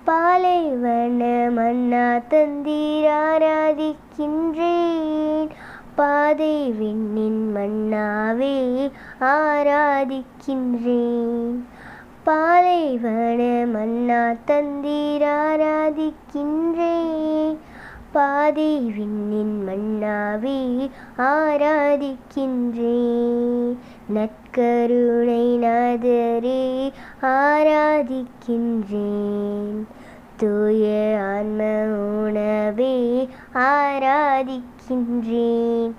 பாலைவன மன்னா தந்தீர் ஆராதிக்கின்றேன். பாதை விண்ணின் மன்னாவே ஆராதிக்கின்றேன். பாலைவன மன்னா தந்தீர் ஆராதிக்கின்றேன். பாதை விண்ணின் மன்னாவே ஆராதிக்கின்றேன். நற்கருணை நாதரே ஆராதிக்கின்றேன். தூய ஆன்ம உணவே ஆராதிக்கின்றேன்.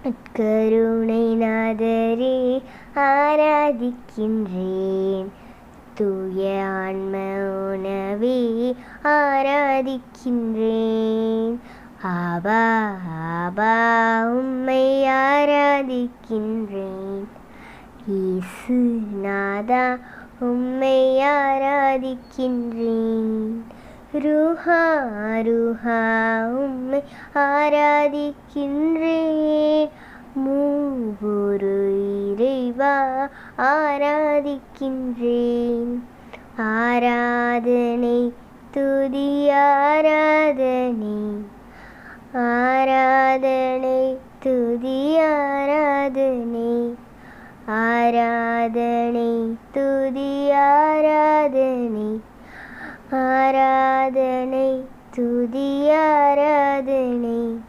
நற்கருணை நாதரே ஆராதிக்கின்றேன். தூய ஆன்ம உணவே ஆராதிக்கின்றேன். ஆபா ஆபா உம்மை ஆராதிக்கின்றேன். இயேசு நாதா உம்மை ஆராதிக்கின்றேன். ரூஹா ரூஹா உம்மை ஆராதிக்கின்றேன். மூவொரு இறைவா ஆராதிக்கின்றேன். ஆராதனை துதி ஆராதனை. ஆராதனை துதி ஆராதனை. ஆராதனை துதி ஆராதனை. ஆராதனை துதி ஆராதனை.